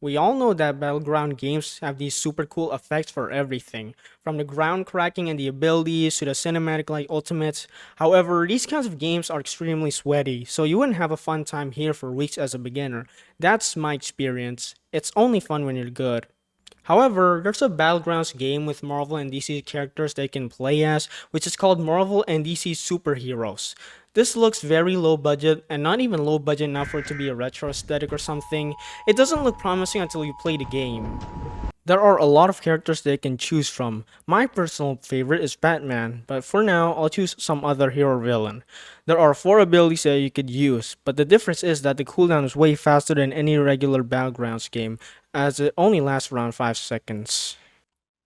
We all know that Battleground games have these super cool effects for everything, from the ground cracking and the abilities to the cinematic like ultimates. However, these kinds of games are extremely sweaty, so you wouldn't have a fun time here for weeks as a beginner. That's my experience. It's only fun when you're good. However, there's a Battlegrounds game with Marvel and DC characters that you can play as, which is called Marvel and DC Superheroes. This looks very low budget, and not even low budget enough for it to be a retro aesthetic or something. It doesn't look promising until you play the game. There are a lot of characters that you can choose from. My personal favorite is Batman, but for now, I'll choose some other hero or villain. There are 4 abilities that you could use, but the difference is that the cooldown is way faster than any regular Battlegrounds game, as it only lasts around 5 seconds.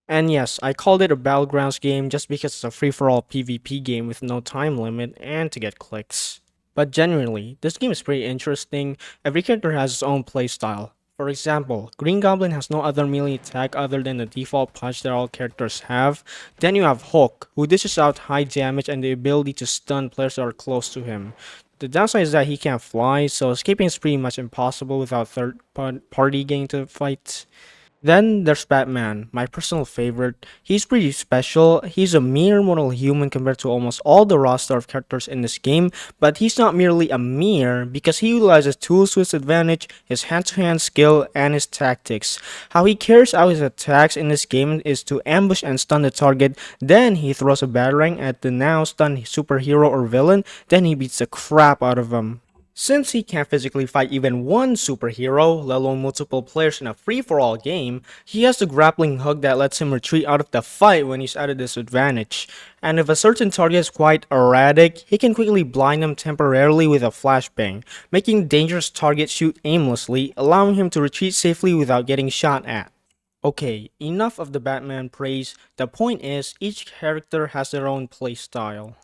And yes, I called it a Battlegrounds game just because it's a free-for-all PvP game with no time limit and to get clicks. But genuinely, this game is pretty interesting. Every character has its own playstyle. For example, Green Goblin has no other melee attack other than the default punch that all characters have. Then you have Hulk, who dishes out high damage and the ability to stun players that are close to him. The downside is that he can't fly, so escaping is pretty much impossible without third party getting to fight. Then there's Batman, my personal favorite. He's pretty special. He's a mere mortal human compared to almost all the roster of characters in this game, but he's not merely a mere because he utilizes tools to his advantage, his hand-to-hand skill, and his tactics. How he carries out his attacks in this game is to ambush and stun the target, then he throws a batarang at the now stunned superhero or villain, then he beats the crap out of them. Since he can't physically fight even one superhero, let alone multiple players in a free-for-all game, he has the grappling hook that lets him retreat out of the fight when he's at a disadvantage. And if a certain target is quite erratic, he can quickly blind them temporarily with a flashbang, making dangerous targets shoot aimlessly, allowing him to retreat safely without getting shot at. Okay, enough of the Batman praise. The point is, each character has their own playstyle.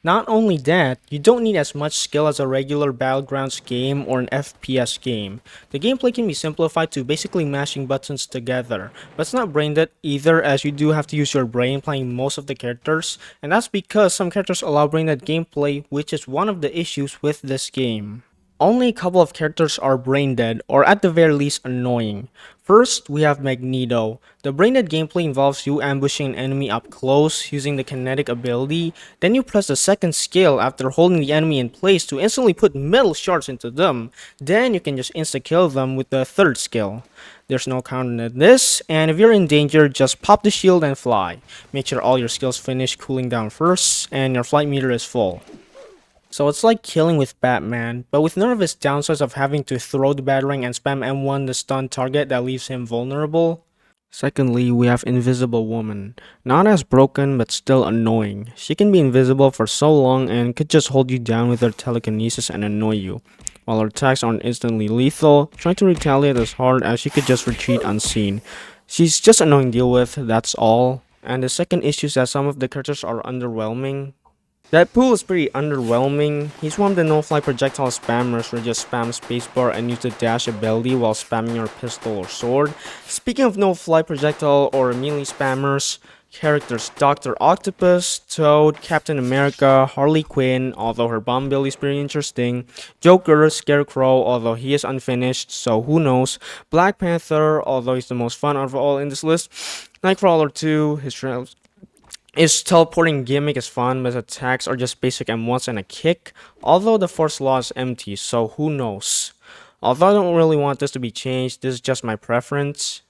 Not only that, you don't need as much skill as a regular Battlegrounds game or an FPS game. The gameplay can be simplified to basically mashing buttons together, but it's not brain dead either as you do have to use your brain playing most of the characters, and that's because some characters allow brain dead gameplay, which is one of the issues with this game. Only a couple of characters are brain dead, or at the very least annoying. First, we have Magneto. The brain dead gameplay involves you ambushing an enemy up close using the kinetic ability, then you press the second skill after holding the enemy in place to instantly put metal shards into them. Then you can just insta-kill them with the third skill. There's no counter to this, and if you're in danger, just pop the shield and fly. Make sure all your skills finish cooling down first, and your flight meter is full. So it's like killing with Batman, but with none of his downsides of having to throw the batarang and spam M1 the stun target that leaves him vulnerable. Secondly, we have Invisible Woman. Not as broken, but still annoying. She can be invisible for so long and could just hold you down with her telekinesis and annoy you. While her attacks aren't instantly lethal, trying to retaliate is hard as she could just retreat unseen. She's just annoying to deal with, that's all. And the second issue is that some of the characters are underwhelming. Deadpool is pretty underwhelming. He's one of the no-fly projectile spammers who just spam spacebar and use the dash ability while spamming your pistol or sword. Speaking of no-fly projectile or melee spammers, characters Dr. Octopus, Toad, Captain America, Harley Quinn, although her bomb ability is pretty interesting, Joker, Scarecrow, although he is unfinished, so who knows, Black Panther, although he's the most fun out of all in this list, Nightcrawler 2, his teleporting gimmick is fun, but his attacks are just basic M1s and a kick, although the force law is empty, so who knows. Although I don't really want this to be changed, this is just my preference.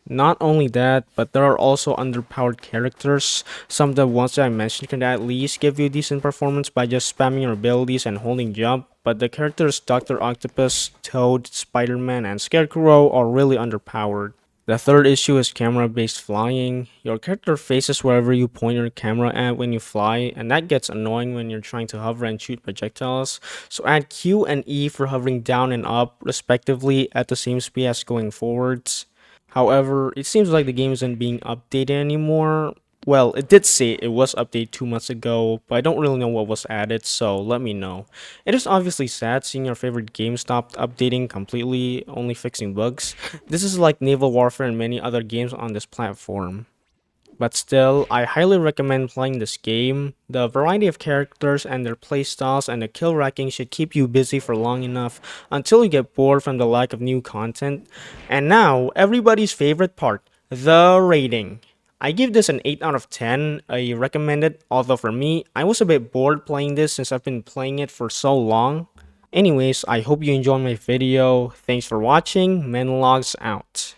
Not only that, but there are also underpowered characters. Some of the ones that I mentioned can at least give you decent performance by just spamming your abilities and holding jump, but the characters Dr. Octopus, Toad, Spider-Man, and Scarecrow are really underpowered. The third issue is camera-based flying. Your character faces wherever you point your camera at when you fly, and that gets annoying when you're trying to hover and shoot projectiles. So add Q and E for hovering down and up, respectively, at the same speed as going forwards. However, it seems like the game isn't being updated anymore. Well, it did say it was updated 2 months ago, but I don't really know what was added, so let me know. It is obviously sad seeing your favorite game stopped updating completely, only fixing bugs. This is like Naval Warfare and many other games on this platform. But still, I highly recommend playing this game. The variety of characters and their playstyles and the kill racking should keep you busy for long enough until you get bored from the lack of new content. And now, everybody's favorite part, the rating. I give this an 8 out of 10, I recommend it, although for me, I was a bit bored playing this since I've been playing it for so long. Anyways, I hope you enjoyed my video. Thanks for watching. Menlogs out.